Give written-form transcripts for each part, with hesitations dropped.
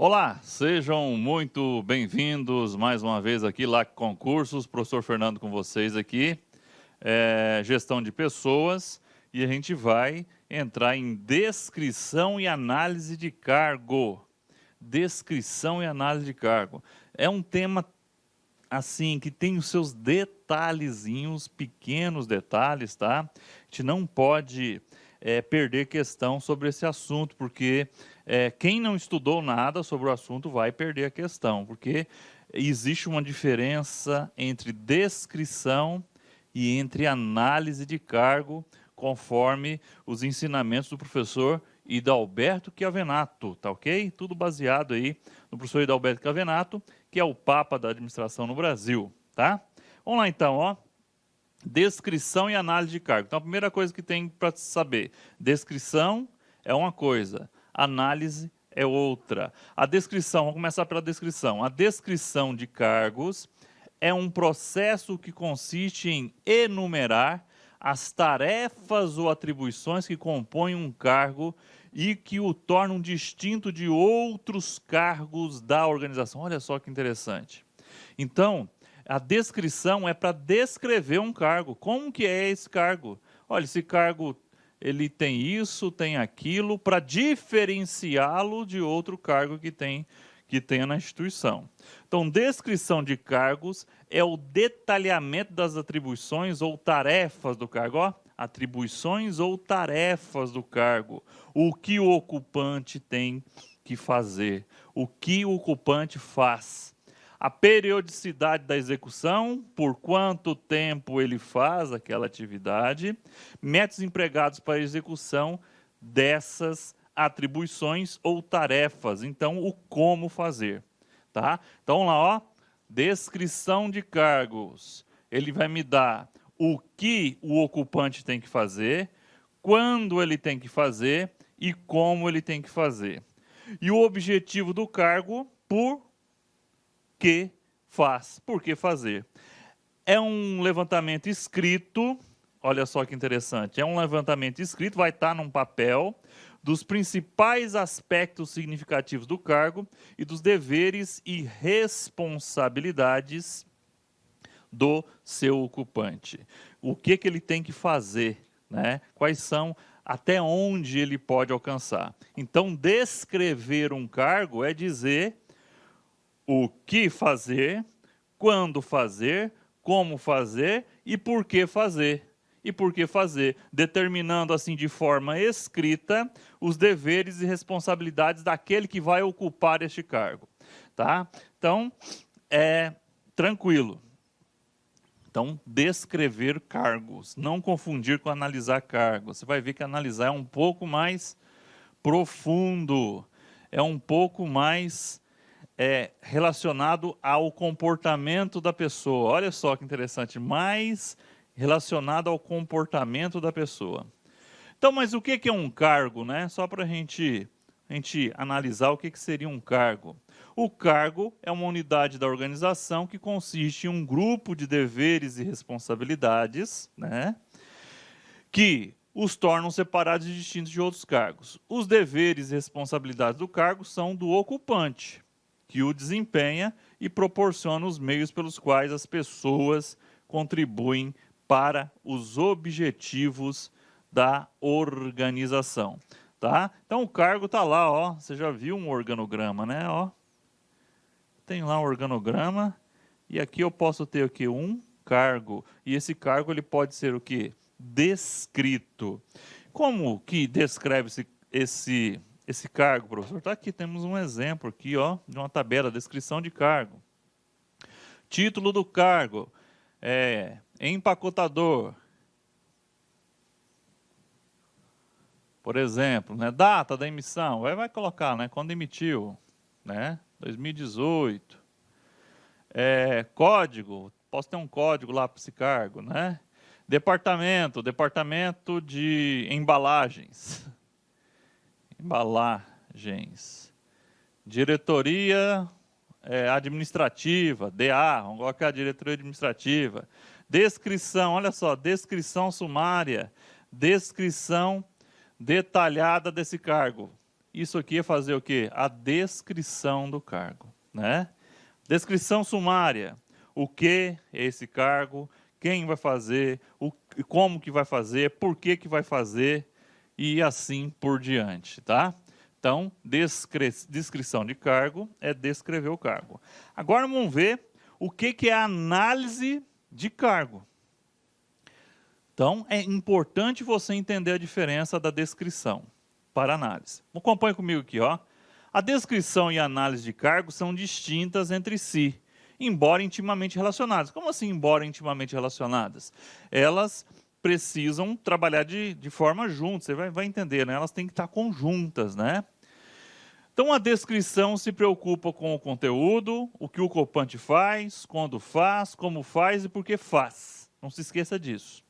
Olá, sejam muito bem-vindos mais uma vez aqui, LAC Concursos, professor Fernando com vocês aqui, gestão de pessoas, e a gente vai entrar em descrição e análise de cargo. Descrição e análise de cargo. É um tema, assim, que tem os seus detalhezinhos, pequenos detalhes, tá? A gente não pode perder questão sobre esse assunto, porque quem não estudou nada sobre o assunto vai perder a questão, porque existe uma diferença entre descrição e entre análise de cargo, conforme os ensinamentos do professor Hidalberto Chiavenato, tá ok? Tudo baseado aí no professor Hidalberto Chiavenato, que é o Papa da administração no Brasil, tá? Vamos lá então, ó. Descrição e análise de cargo. Então, a primeira coisa que tem para saber, descrição é uma coisa, análise é outra. A descrição, vamos começar pela descrição. A descrição de cargos é um processo que consiste em enumerar as tarefas ou atribuições que compõem um cargo e que o tornam distinto de outros cargos da organização. Olha só que interessante. Então, a descrição é para descrever um cargo. Como que é esse cargo? Olha, esse cargo ele tem isso, tem aquilo, para diferenciá-lo de outro cargo que tenha na instituição. Então, descrição de cargos é o detalhamento das atribuições ou tarefas do cargo. Ó, atribuições ou tarefas do cargo. O que o ocupante tem que fazer. O que o ocupante faz. A periodicidade da execução, por quanto tempo ele faz aquela atividade, métodos empregados para a execução dessas atribuições ou tarefas. Então, o como fazer, tá? Então, vamos lá, ó. Descrição de cargos. Ele vai me dar o que o ocupante tem que fazer, quando ele tem que fazer e como ele tem que fazer. E o objetivo do cargo, por que faz, por que fazer. É um levantamento escrito, olha só que interessante, é um levantamento escrito, vai estar num papel, dos principais aspectos significativos do cargo e dos deveres e responsabilidades do seu ocupante. O que ele tem que fazer, né? Quais são, até onde ele pode alcançar. Então, descrever um cargo é dizer o que fazer, quando fazer, como fazer e por que fazer. E por que fazer, determinando assim de forma escrita os deveres e responsabilidades daquele que vai ocupar este cargo, tá? Então, tranquilo. Então, descrever cargos, não confundir com analisar cargos. Você vai ver que analisar é um pouco mais profundo, é um pouco mais relacionado ao comportamento da pessoa. Olha só que interessante, mais relacionado ao comportamento da pessoa. Então, mas o que é um cargo, né? Só para a gente analisar o que seria um cargo. O cargo é uma unidade da organização que consiste em um grupo de deveres e responsabilidades, né? Que os tornam separados e distintos de outros cargos. Os deveres e responsabilidades do cargo são do ocupante, que o desempenha e proporciona os meios pelos quais as pessoas contribuem para os objetivos da organização, tá? Então o cargo está lá, ó, você já viu um organograma, né? Ó, tem lá um organograma e aqui eu posso ter o que? Um cargo, e esse cargo ele pode ser o que? Descrito. Como que descreve esse cargo, professor? Está aqui, temos um exemplo aqui, ó, de uma tabela, descrição de cargo. Título do cargo, empacotador. Por exemplo, né, data da emissão, vai colocar, né, quando emitiu, né, 2018. Código, posso ter um código lá para esse cargo, né? Departamento de embalagens. Embalagens. Diretoria administrativa, DA, vamos colocar a diretoria administrativa. Descrição, olha só, descrição sumária, descrição detalhada desse cargo. isso aqui é fazer o quê? A descrição do cargo, né? Descrição sumária. O que é esse cargo? Quem vai fazer? Como que vai fazer? Por que vai fazer? E assim por diante, tá? Então, descrição de cargo é descrever o cargo. Agora vamos ver o que é análise de cargo. Então, é importante você entender a diferença da descrição para análise. Acompanhe comigo aqui, ó. A descrição e a análise de cargo são distintas entre si, embora intimamente relacionadas. Como assim, embora intimamente relacionadas? Elas precisam trabalhar de forma junta, você vai entender, né? Elas têm que estar conjuntas, né? Então, a descrição se preocupa com o conteúdo, o que o ocupante faz, quando faz, como faz e por que faz. Não se esqueça disso.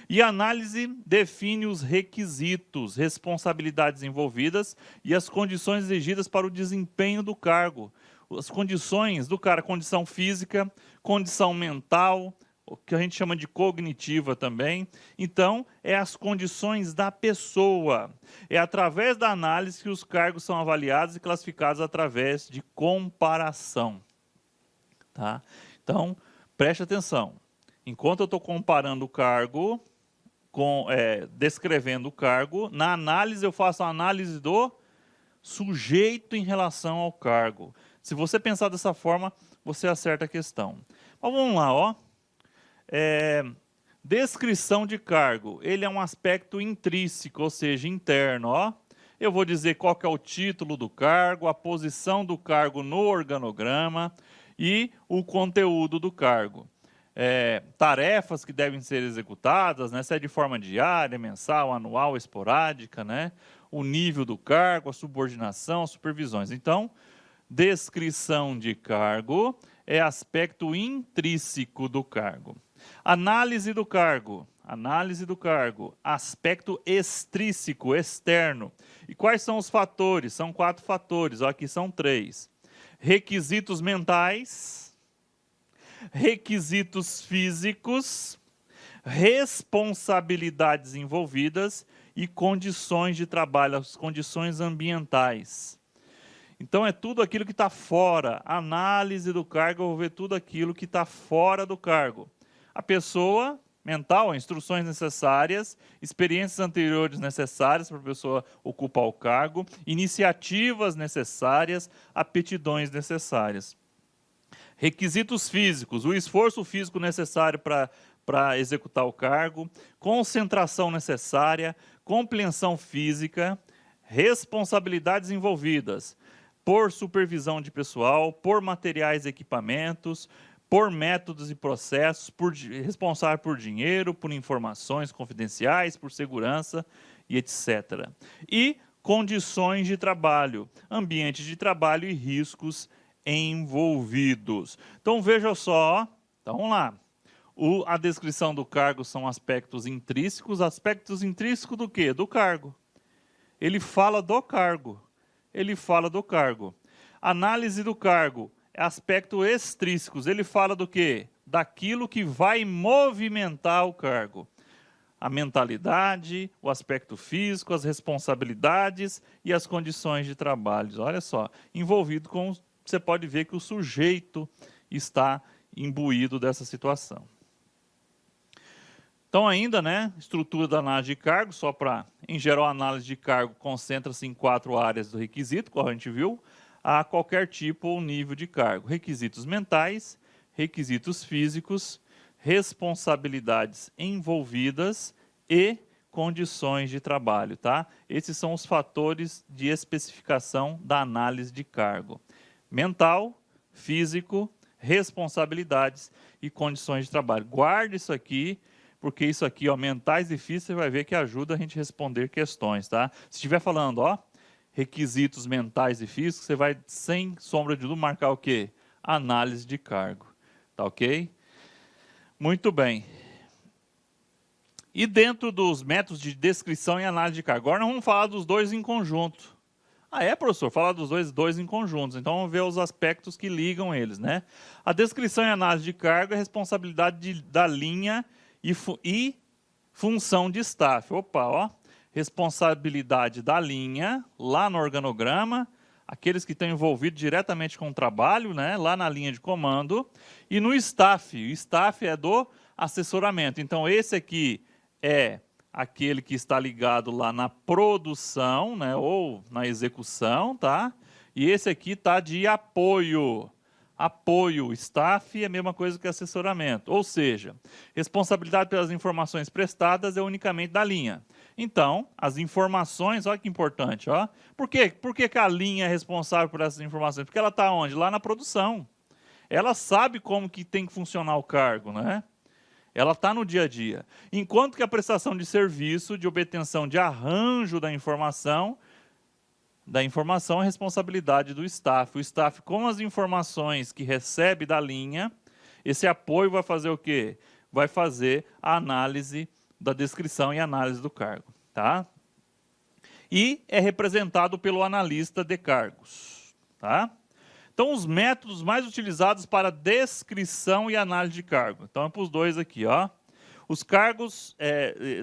E a análise define os requisitos, responsabilidades envolvidas e as condições exigidas para o desempenho do cargo. As condições do cara, condição física, condição mental, o que a gente chama de cognitiva também. Então, é as condições da pessoa. É através da análise que os cargos são avaliados e classificados através de comparação. Tá? Então, preste atenção. Enquanto eu estou comparando o cargo, descrevendo o cargo, na análise eu faço a análise do sujeito em relação ao cargo. Se você pensar dessa forma, você acerta a questão. Mas vamos lá, ó. Descrição de cargo. Ele é um aspecto intrínseco, ou seja, interno, ó. Eu vou dizer qual que é o título do cargo, a posição do cargo no organograma e o conteúdo do cargo. Tarefas que devem ser executadas, né, se é de forma diária, mensal, anual, esporádica, né, o nível do cargo, a subordinação, as supervisões. Então, descrição de cargo é aspecto intrínseco do cargo. Análise do cargo, aspecto extrínseco, externo. E quais são os fatores? São 4 fatores, ó, aqui são 3. Requisitos mentais, requisitos físicos, responsabilidades envolvidas e condições de trabalho, as condições ambientais. Então, é tudo aquilo que está fora. Análise do cargo, eu vou ver tudo aquilo que está fora do cargo. A pessoa mental, instruções necessárias, experiências anteriores necessárias para a pessoa ocupar o cargo, iniciativas necessárias, aptidões necessárias. Requisitos físicos, o esforço físico necessário para executar o cargo, concentração necessária, compreensão física, responsabilidades envolvidas por supervisão de pessoal, por materiais e equipamentos, por métodos e processos, responsável por dinheiro, por informações confidenciais, por segurança e etc. E condições de trabalho, ambiente de trabalho e riscos envolvidos. Então, veja só, então, vamos lá. A descrição do cargo são aspectos intrínsecos. Aspectos intrínsecos do quê? Do cargo. Ele fala do cargo. Análise do cargo, aspectos extrínsecos. Ele fala do quê? Daquilo que vai movimentar o cargo. A mentalidade, o aspecto físico, as responsabilidades e as condições de trabalho. Olha só, envolvido com... Você pode ver que o sujeito está imbuído dessa situação. Então, ainda, né, estrutura da análise de cargo, só para, em geral, a análise de cargo concentra-se em 4 áreas do requisito, como a gente viu, a qualquer tipo ou nível de cargo. Requisitos mentais, requisitos físicos, responsabilidades envolvidas e condições de trabalho, tá? Esses são os fatores de especificação da análise de cargo. Mental, físico, responsabilidades e condições de trabalho. Guarde isso aqui, porque isso aqui, ó, mentais e físicos, você vai ver que ajuda a gente a responder questões, tá? Se estiver falando, ó, requisitos mentais e físicos, você vai, sem sombra de dúvida, marcar o quê? Análise de cargo, tá ok? Muito bem. E dentro dos métodos de descrição e análise de cargo, agora nós vamos falar dos dois em conjunto. Ah, é, professor? Falar dos dois em conjuntos. Então, vamos ver os aspectos que ligam eles, né? A descrição e análise de cargo é responsabilidade da linha e função de staff. Opa, ó. responsabilidade da linha, lá no organograma, aqueles que estão envolvidos diretamente com o trabalho, né, lá na linha de comando, e no staff. O staff é do assessoramento. Então, esse aqui é aquele que está ligado lá na produção, né, ou na execução, tá? E esse aqui está de apoio. Apoio, staff é a mesma coisa que assessoramento. Ou seja, responsabilidade pelas informações prestadas é unicamente da linha. Então, as informações, olha que importante, ó. Por quê? Por que a linha é responsável por essas informações? Porque ela está onde? Lá na produção. Ela sabe como que tem que funcionar o cargo, né? Ela está no dia a dia. Enquanto que a prestação de serviço, de obtenção de arranjo da informação é responsabilidade do staff. O staff, com as informações que recebe da linha, esse apoio vai fazer o quê? Vai fazer a análise da descrição e análise do cargo, tá? E é representado pelo analista de cargos, tá? Então, os métodos mais utilizados para descrição e análise de cargo. Então, é para os dois aqui, ó. Os cargos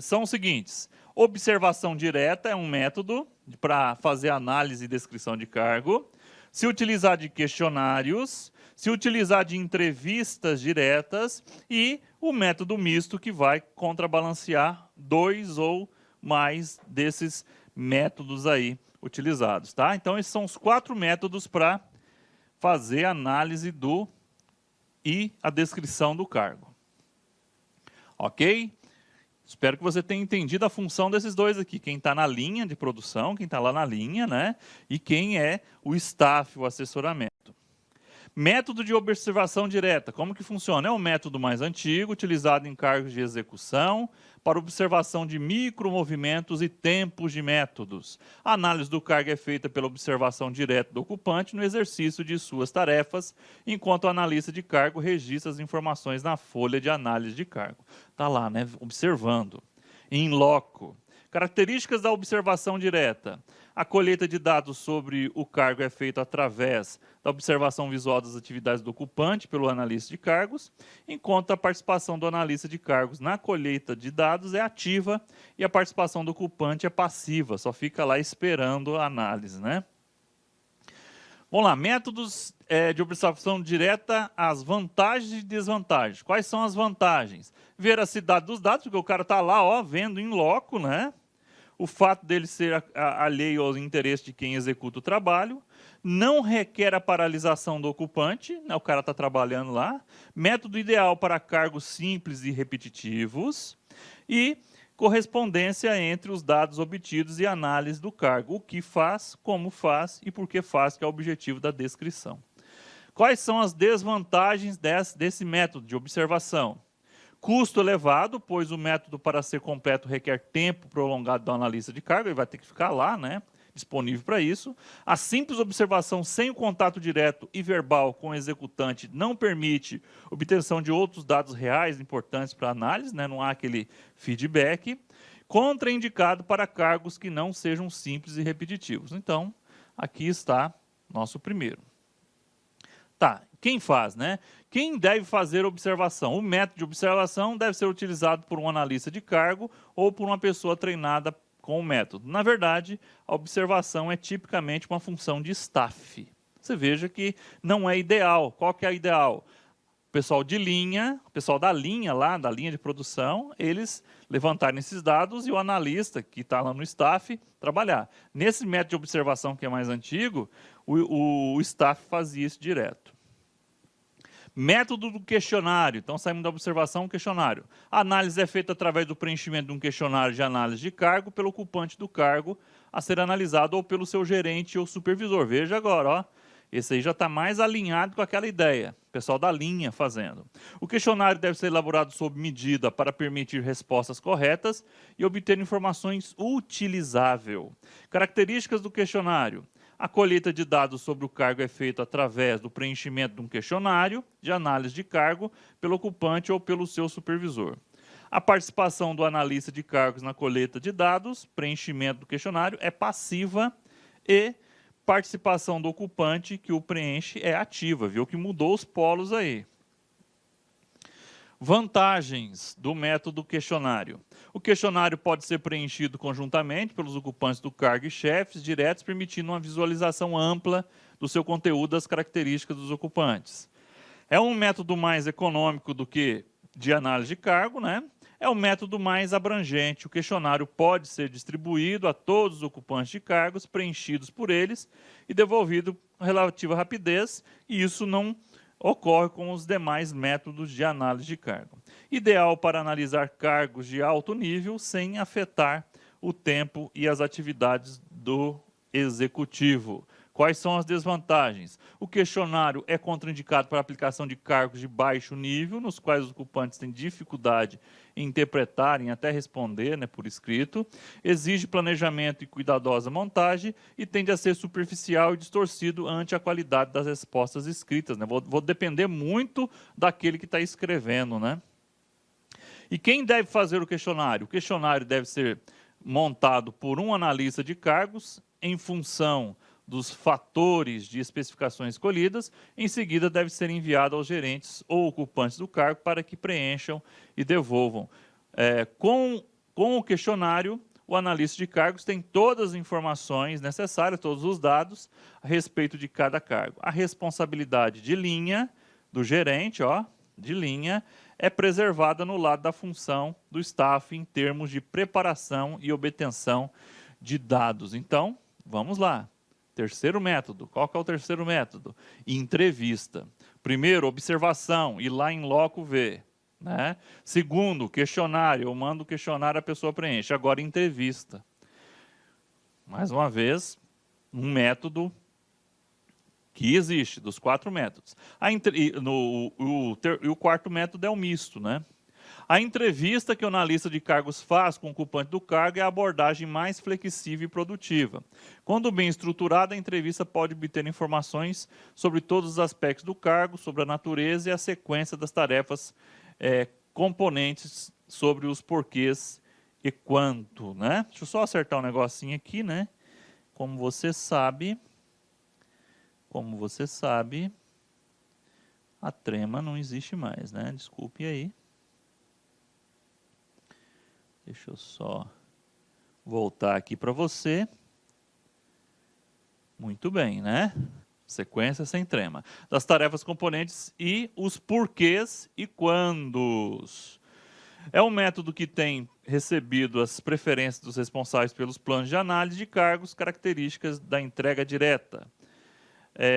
são os seguintes. Observação direta é um método para fazer análise e descrição de cargo. Se utilizar de questionários, se utilizar de entrevistas diretas e o método misto, que vai contrabalancear 2 ou mais desses métodos aí utilizados, tá? Então, esses são os 4 métodos para fazer a análise e a descrição do cargo. Ok? Espero que você tenha entendido a função desses dois aqui. Quem está na linha de produção, quem está lá na linha, né? E quem é o staff, o assessoramento. Método de observação direta. Como que funciona? É o método mais antigo, utilizado em cargos de execução, para observação de micromovimentos e tempos de métodos. A análise do cargo é feita pela observação direta do ocupante no exercício de suas tarefas, enquanto o analista de cargo registra as informações na folha de análise de cargo. Está lá, né? Observando. Em loco. Características da observação direta. A colheita de dados sobre o cargo é feita através da observação visual das atividades do ocupante pelo analista de cargos, enquanto a participação do analista de cargos na colheita de dados é ativa e a participação do ocupante é passiva, só fica lá esperando a análise, né? Vamos lá, métodos de observação direta, as vantagens e desvantagens. Quais são as vantagens? Veracidade dos dados, porque o cara está lá, ó, vendo em loco, né? O fato dele ser alheio aos interesses de quem executa o trabalho, não requer a paralisação do ocupante, né, o cara está trabalhando lá, método ideal para cargos simples e repetitivos, e correspondência entre os dados obtidos e análise do cargo, o que faz, como faz e por que faz, que é o objetivo da descrição. Quais são as desvantagens desse método de observação? Custo elevado, pois o método para ser completo requer tempo prolongado do analista de cargo, ele vai ter que ficar lá, né, disponível para isso. A simples observação sem o contato direto e verbal com o executante não permite obtenção de outros dados reais importantes para a análise, né, não há aquele feedback. Contraindicado para cargos que não sejam simples e repetitivos. Então, aqui está nosso primeiro. Tá, quem faz, né? Quem deve fazer observação? O método de observação deve ser utilizado por um analista de cargo ou por uma pessoa treinada com o método. Na verdade, a observação é tipicamente uma função de staff. Você veja que não é ideal. Qual que é a ideal? O pessoal de linha, o pessoal da linha lá, da linha de produção, eles levantarem esses dados e o analista, que está lá no staff, trabalhar. Nesse método de observação que é mais antigo, o staff fazia isso direto. Método do questionário. Então, saímos da observação, questionário. A análise é feita através do preenchimento de um questionário de análise de cargo pelo ocupante do cargo a ser analisado ou pelo seu gerente ou supervisor. Veja agora, ó. Esse aí já está mais alinhado com aquela ideia. O pessoal da linha fazendo. O questionário deve ser elaborado sob medida para permitir respostas corretas e obter informações utilizáveis. Características do questionário. A colheita de dados sobre o cargo é feita através do preenchimento de um questionário de análise de cargo pelo ocupante ou pelo seu supervisor. A participação do analista de cargos na colheita de dados, preenchimento do questionário, é passiva e participação do ocupante que o preenche é ativa. Viu que mudou os polos aí. Vantagens do método questionário. O questionário pode ser preenchido conjuntamente pelos ocupantes do cargo e chefes diretos, permitindo uma visualização ampla do seu conteúdo, das características dos ocupantes. É um método mais econômico do que de análise de cargo, né? É um método mais abrangente. O questionário pode ser distribuído a todos os ocupantes de cargos, preenchidos por eles e devolvido com relativa rapidez, e isso não ocorre com os demais métodos de análise de cargo. Ideal para analisar cargos de alto nível sem afetar o tempo e as atividades do executivo. Quais são as desvantagens? O questionário é contraindicado para a aplicação de cargos de baixo nível, nos quais os ocupantes têm dificuldade em interpretar, em até responder, né, por escrito. Exige planejamento e cuidadosa montagem e tende a ser superficial e distorcido ante a qualidade das respostas escritas, né? Vou depender muito daquele que está escrevendo, né? E quem deve fazer o questionário? O questionário deve ser montado por um analista de cargos em função dos fatores de especificações escolhidas. Em seguida, deve ser enviado aos gerentes ou ocupantes do cargo para que preencham e devolvam. Com o questionário, o analista de cargos tem todas as informações necessárias, todos os dados a respeito de cada cargo. A responsabilidade de linha do gerente, de linha, é preservada no lado da função do staff em termos de preparação e obtenção de dados. Então, vamos lá. Terceiro método. Qual que é o terceiro método? Entrevista. Primeiro, observação, ir lá em loco ver, né? Segundo, questionário. Eu mando o questionário, a pessoa preenche. Agora, entrevista. Mais uma vez, um método que existe, dos 4 métodos. O quarto método é o misto, né? A entrevista que o analista de cargos faz com o ocupante do cargo é a abordagem mais flexível e produtiva. Quando bem estruturada, a entrevista pode obter informações sobre todos os aspectos do cargo, sobre a natureza e a sequência das tarefas componentes, sobre os porquês e quanto, né? Deixa eu só acertar um negocinho aqui, né? Como você sabe, a trema não existe mais, né? Desculpe aí. Deixa eu só voltar aqui para você. Muito bem, né? Sequência sem trema. Das tarefas componentes e os porquês e quandos. É um método que tem recebido as preferências dos responsáveis pelos planos de análise de cargos, características da entrega direta.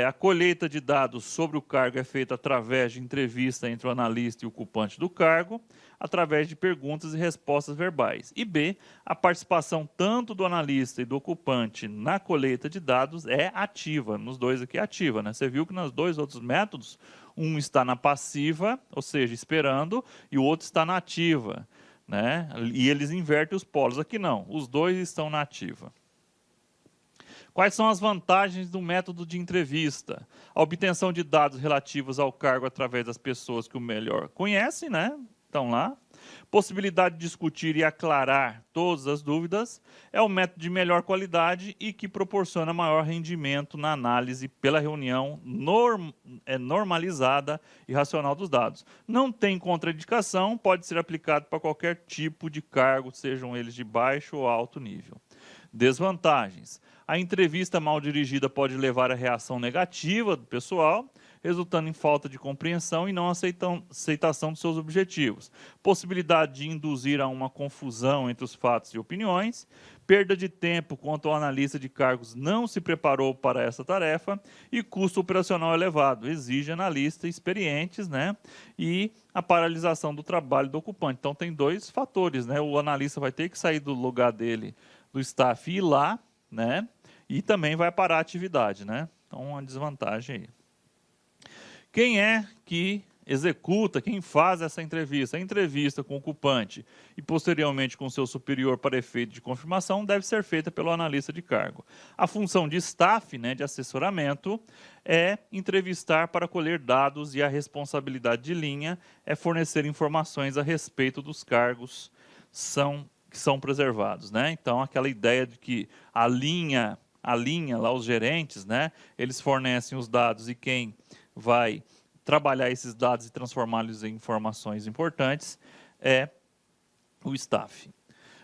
A colheita de dados sobre o cargo é feita através de entrevista entre o analista e o ocupante do cargo, através de perguntas e respostas verbais. E B, a participação tanto do analista e do ocupante na colheita de dados é ativa. Nos dois aqui é ativa, né? Você viu que nos dois outros métodos, um está na passiva, ou seja, esperando, e o outro está na ativa, né? E eles invertem os polos. Aqui não, os dois estão na ativa. Quais são as vantagens do método de entrevista? A obtenção de dados relativos ao cargo através das pessoas que o melhor conhecem, né? Estão lá. Possibilidade de discutir e aclarar todas as dúvidas. É um método de melhor qualidade e que proporciona maior rendimento na análise pela reunião normalizada e racional dos dados. Não tem contraindicação, pode ser aplicado para qualquer tipo de cargo, sejam eles de baixo ou alto nível. Desvantagens. A entrevista mal dirigida pode levar à reação negativa do pessoal, resultando em falta de compreensão e não aceitação dos seus objetivos. Possibilidade de induzir a uma confusão entre os fatos e opiniões. Perda de tempo quanto o analista de cargos não se preparou para essa tarefa. E custo operacional elevado. Exige analistas experientes, né? E a paralisação do trabalho do ocupante. Então, tem 2 fatores, né? O analista vai ter que sair do lugar dele, do staff, e ir lá, né? E também vai parar a atividade, né? Então, uma desvantagem aí. Quem é que executa, quem faz essa entrevista? A entrevista com o ocupante e posteriormente com o seu superior para efeito de confirmação deve ser feita pelo analista de cargo. A função de staff, né, de assessoramento, é entrevistar para colher dados e a responsabilidade de linha é fornecer informações a respeito dos cargos que são preservados, né? Então, aquela ideia de que a linha lá, os gerentes, né, eles fornecem os dados e quem vai trabalhar esses dados e transformá-los em informações importantes é o staff.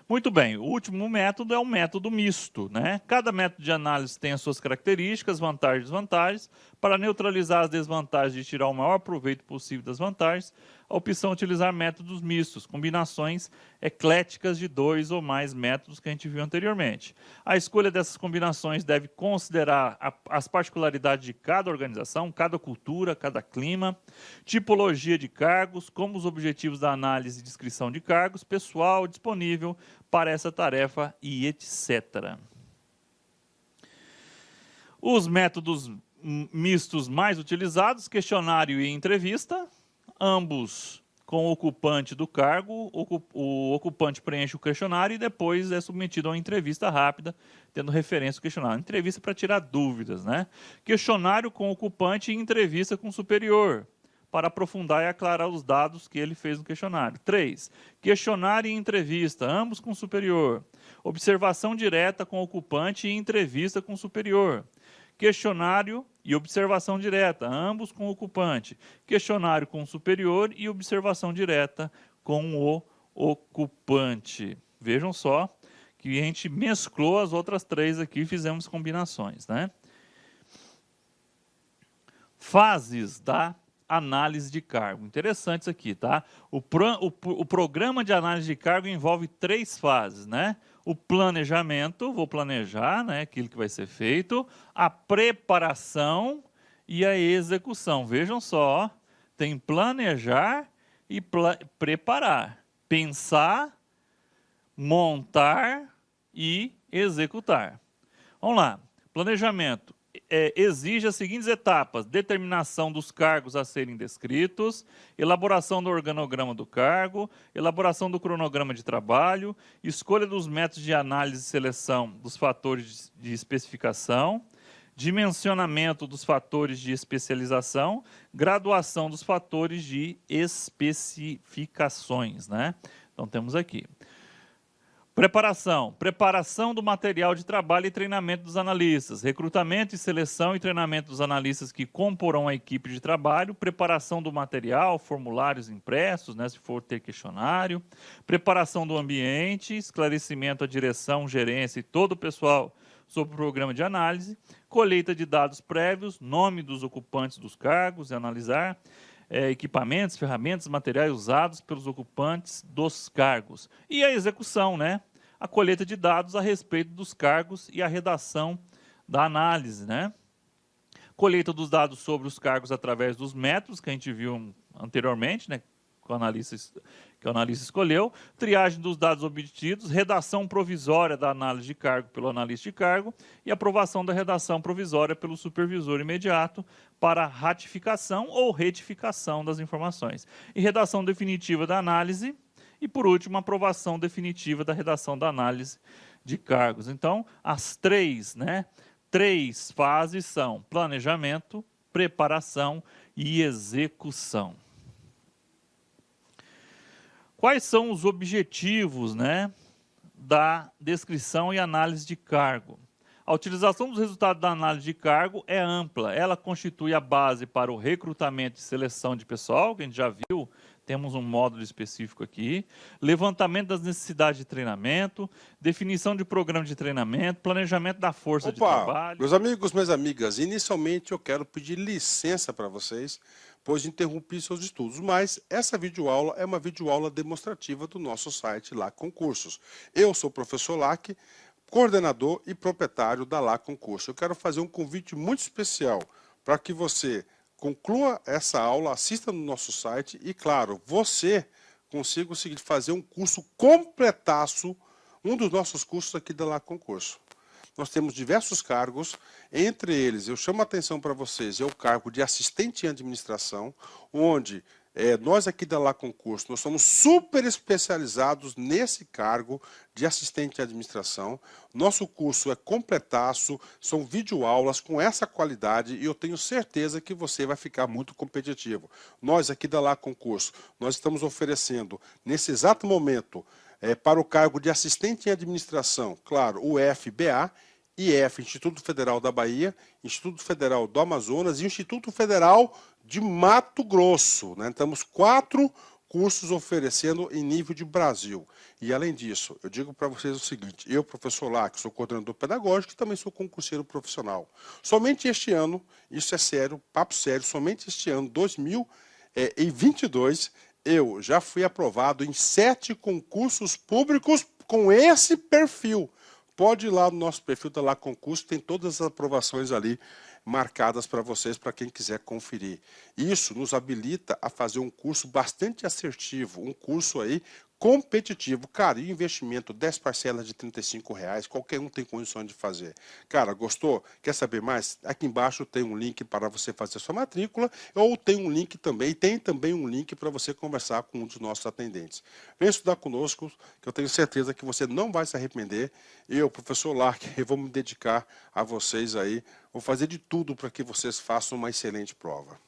Muito bem, o último método é o método misto, né? Cada método de análise tem as suas características, vantagens e desvantagens. Para neutralizar as desvantagens e tirar o maior proveito possível das vantagens, a opção é utilizar métodos mistos, combinações ecléticas de 2 ou mais métodos que a gente viu anteriormente. A escolha dessas combinações deve considerar as particularidades de cada organização, cada cultura, cada clima, tipologia de cargos, como os objetivos da análise e descrição de cargos, pessoal disponível para essa tarefa e etc. Os métodos mistos mais utilizados, questionário e entrevista, ambos com o ocupante do cargo, o ocupante preenche o questionário e depois é submetido a uma entrevista rápida, tendo referência ao questionário. Entrevista para tirar dúvidas, né? Questionário com o ocupante e entrevista com o superior, para aprofundar e aclarar os dados que ele fez no questionário. 3. Questionário e entrevista, ambos com o superior. Observação direta com o ocupante e entrevista com o superior. Questionário e observação direta, ambos com o ocupante. Questionário com o superior e observação direta com o ocupante. Vejam só que a gente mesclou as outras 3 aqui e fizemos combinações, né? Fases da análise de cargo. Interessante isso aqui, tá? O programa de análise de cargo envolve 3 fases, né? O planejamento, vou planejar, né, aquilo que vai ser feito, a preparação e a execução. Vejam só, tem planejar e preparar, pensar, montar e executar. Vamos lá, planejamento. Exige as seguintes etapas: determinação dos cargos a serem descritos, elaboração do organograma do cargo, elaboração do cronograma de trabalho, escolha dos métodos de análise e seleção dos fatores de especificação, dimensionamento dos fatores de especialização, graduação dos fatores de especificações, né? Então temos aqui. Preparação do material de trabalho e treinamento dos analistas, recrutamento e seleção e treinamento dos analistas que comporão a equipe de trabalho, preparação do material, formulários impressos, né, se for ter questionário, preparação do ambiente, esclarecimento à direção, gerência e todo o pessoal sobre o programa de análise, colheita de dados prévios, nome dos ocupantes dos cargos e analisar, equipamentos, ferramentas, materiais usados pelos ocupantes dos cargos. E a execução, né? A colheita de dados a respeito dos cargos e a redação da análise, né? Colheita dos dados sobre os cargos através dos métodos que a gente viu anteriormente, né? Que o analista escolheu, triagem dos dados obtidos, redação provisória da análise de cargo pelo analista de cargo e aprovação da redação provisória pelo supervisor imediato para ratificação ou retificação das informações. E redação definitiva da análise e, por último, aprovação definitiva da redação da análise de cargos. Então, as 3 fases são planejamento, preparação e execução. Quais são os objetivos, né, da descrição e análise de cargo? A utilização dos resultados da análise de cargo é ampla. Ela constitui a base para o recrutamento e seleção de pessoal, que a gente já viu, temos um módulo específico aqui. Levantamento das necessidades de treinamento, definição de programa de treinamento, planejamento da força de trabalho. Meus amigos, minhas amigas, inicialmente eu quero pedir licença para vocês, pois interrompi seus estudos, mas essa videoaula é uma videoaula demonstrativa do nosso site LAC Concursos. Eu sou o professor LAC, coordenador e proprietário da LAC Concursos. Eu quero fazer um convite muito especial para que você conclua essa aula, assista no nosso site e, claro, você consiga fazer um curso completaço, um dos nossos cursos aqui da LAC Concursos. Nós temos diversos cargos, entre eles, eu chamo a atenção para vocês, é o cargo de assistente em administração, onde nós aqui da LAC Concursos, nós somos super especializados nesse cargo de assistente em administração. Nosso curso é completaço, são videoaulas com essa qualidade e eu tenho certeza que você vai ficar muito competitivo. Nós aqui da LAC Concursos, nós estamos oferecendo, nesse exato momento, para o cargo de assistente em administração, claro, o FBA IF, Instituto Federal da Bahia, Instituto Federal do Amazonas e Instituto Federal de Mato Grosso, né? Temos 4 cursos oferecendo em nível de Brasil. E além disso, eu digo para vocês o seguinte, eu, professor Lac, sou coordenador pedagógico e também sou concurseiro profissional. Somente este ano, isso é sério, papo sério, somente este ano, 2022, eu já fui aprovado em 7 concursos públicos com esse perfil. Pode ir lá no nosso perfil da Lá Concurso, tem todas as aprovações ali marcadas para vocês, para quem quiser conferir. Isso nos habilita a fazer um curso bastante assertivo, um curso aí competitivo. Cara, e o investimento, 10 parcelas de R$ 35, qualquer um tem condições de fazer. Cara, gostou? Quer saber mais? Aqui embaixo tem um link para você fazer sua matrícula, ou tem um link também, um link para você conversar com um dos nossos atendentes. Vem estudar conosco, que eu tenho certeza que você não vai se arrepender. Eu, professor Lark, vou me dedicar a vocês aí, vou fazer de tudo para que vocês façam uma excelente prova.